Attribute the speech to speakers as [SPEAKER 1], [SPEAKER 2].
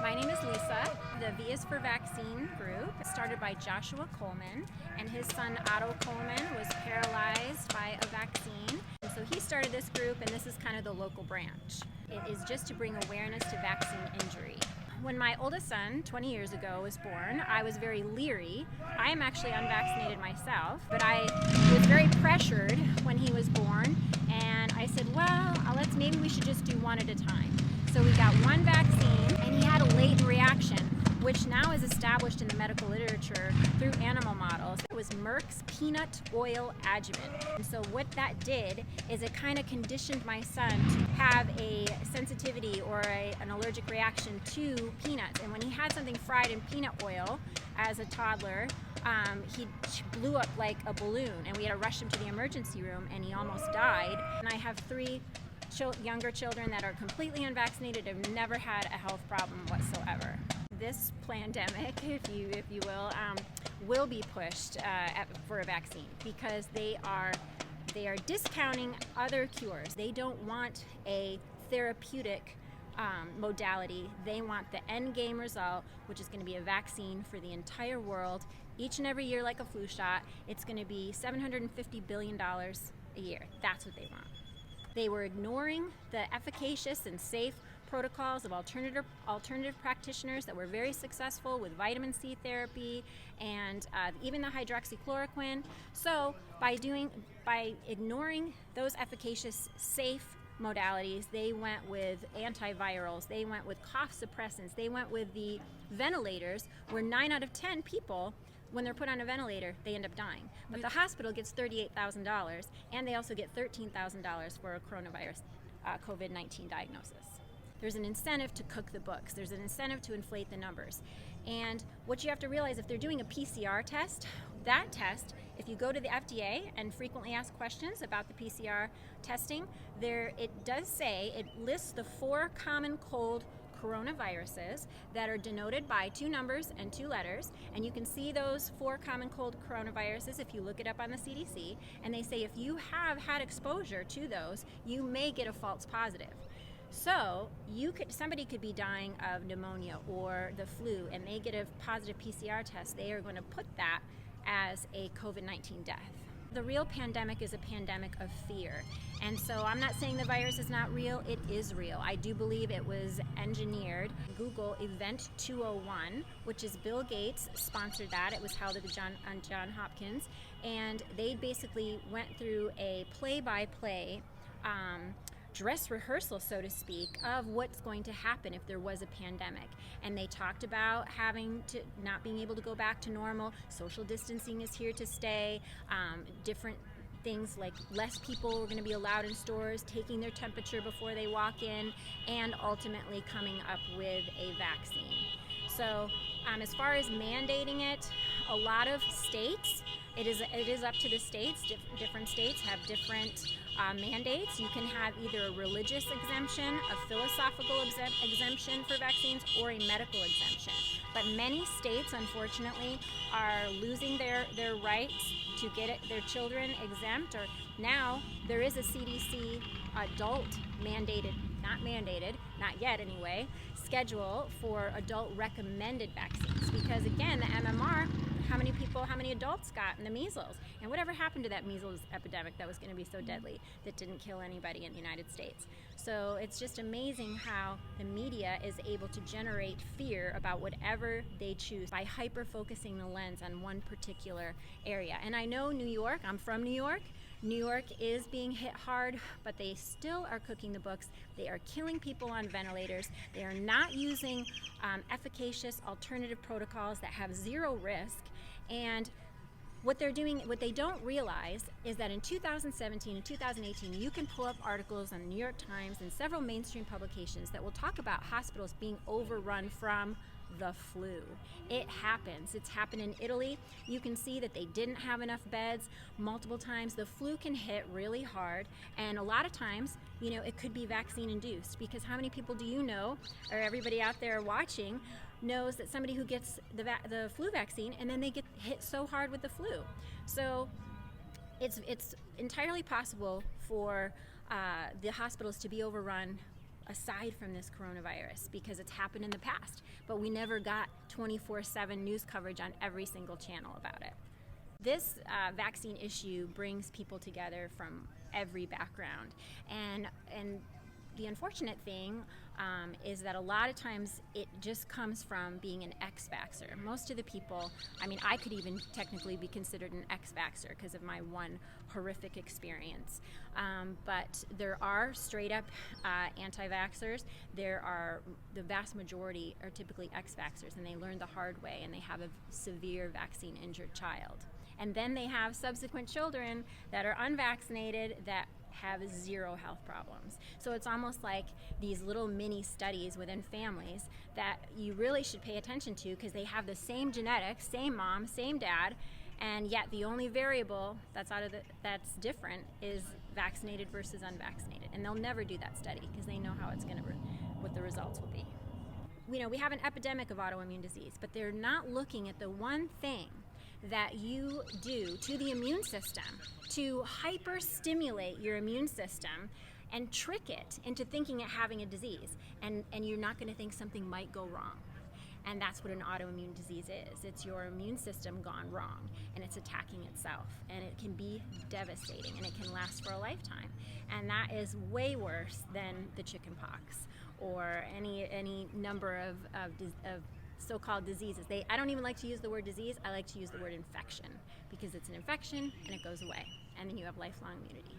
[SPEAKER 1] My name is Lisa. The V is for Vaccine group, started by Joshua Coleman, and his son Otto Coleman was paralyzed by a vaccine. And so he started this group, and this is kind of the local branch. It is just to bring awareness to vaccine injury. When my oldest son, 20 years ago, was born, I was very leery. I am actually unvaccinated myself, but I was very pressured when he was born, and I said, well, maybe we should just do one at a time. So we got one vaccine, and he had a late reaction, which now is established in the medical literature through animal models. It was Merck's peanut oil adjuvant. And so what that did is it kind of conditioned my son to have a sensitivity or an allergic reaction to peanuts. And when he had something fried in peanut oil as a toddler, he blew up like a balloon, and we had to rush him to the emergency room, and he almost died. And I have three younger children that are completely unvaccinated, have never had a health problem whatsoever. This pandemic, if you will be pushed for a vaccine because they are discounting other cures. They don't want a therapeutic modality. They want the end game result, which is going to be a vaccine for the entire world. Each and every year, like a flu shot, it's going to be $750 billion a year. That's what they want. They were ignoring the efficacious and safe protocols of alternative practitioners that were very successful with vitamin C therapy and even the hydroxychloroquine. So by ignoring those efficacious, safe modalities, they went with antivirals, they went with cough suppressants, they went with the ventilators, where 9 out of 10 people, when they're put on a ventilator, they end up dying. But the hospital gets $38,000, and they also get $13,000 for a coronavirus COVID-19 diagnosis. There's an incentive to cook the books. There's an incentive to inflate the numbers. And what you have to realize, if they're doing a PCR test, that test, if you go to the FDA and frequently ask questions about the PCR testing, it does say, it lists the 4 common cold coronaviruses that are denoted by 2 numbers and 2 letters, and you can see those 4 common cold coronaviruses if you look it up on the CDC, and they say if you have had exposure to those, you may get a false positive. So somebody could be dying of pneumonia or the flu, and they get a positive PCR test. They are going to put that as a COVID-19 death. The real pandemic is a pandemic of fear. And so I'm not saying the virus is not real, it is real. I do believe it was engineered. Google Event 201, which is Bill Gates sponsored that. It was held at Johns Hopkins. And they basically went through a play-by-play dress rehearsal, so to speak, of what's going to happen if there was a pandemic. And they talked about not being able to go back to normal. Social distancing is here to stay. Different things like less people were going to be allowed in stores, taking their temperature before they walk in, and ultimately coming up with a vaccine. So as far as mandating it, a lot of states, it is up to the states. Different states have different mandates. You can have either a religious exemption, a philosophical exemption for vaccines, or a medical exemption. But many states, unfortunately, are losing their rights to get their children exempt. Or now there is a CDC adult not yet anyway, schedule for adult recommended vaccines. Because again, the MMR, how many adults got in the measles? And whatever happened to that measles epidemic that was going to be so deadly that didn't kill anybody in the United States? So it's just amazing how the media is able to generate fear about whatever they choose by hyper-focusing the lens on one particular area. And I know New York, I'm from New York. New York is being hit hard, but they still are cooking the books. They are killing people on ventilators. They are not using efficacious alternative protocols that have zero risk. And what they don't realize is that in 2017 and 2018, you can pull up articles on the New York Times and several mainstream publications that will talk about hospitals being overrun from the flu. It happens. It's happened in Italy. You can see that they didn't have enough beds multiple times. The flu can hit really hard, and a lot of times, it could be vaccine induced, because how many people do you know, or everybody out there watching, knows that somebody who gets the flu vaccine and then they get hit so hard with the flu? So it's entirely possible for the hospitals to be overrun aside from this coronavirus, because it's happened in the past, but we never got 24/7 news coverage on every single channel about it. This vaccine issue brings people together from every background, and the unfortunate thing is that a lot of times it just comes from being an ex-vaxxer. Most of the people, I mean, I could even technically be considered an ex-vaxxer because of my one horrific experience. But there are straight up anti-vaxxers. The vast majority are typically ex-vaxxers, and they learn the hard way, and they have a severe vaccine injured child. And then they have subsequent children that are unvaccinated that have zero health problems. So it's almost like these little mini studies within families that you really should pay attention to, because they have the same genetics, same mom, same dad, and yet the only variable that's different is vaccinated versus unvaccinated. And they'll never do that study because they know how it's going to what the results will be. We have an epidemic of autoimmune disease, but they're not looking at the one thing that you do to the immune system to hyper-stimulate your immune system and trick it into thinking it having a disease, and you're not going to think something might go wrong. And that's what an autoimmune disease is. It's your immune system gone wrong, and it's attacking itself, and it can be devastating, and it can last for a lifetime. And that is way worse than the chicken pox or any number of so-called diseases. I don't even like to use the word disease. I like to use the word infection, because it's an infection and it goes away, and then you have lifelong immunity.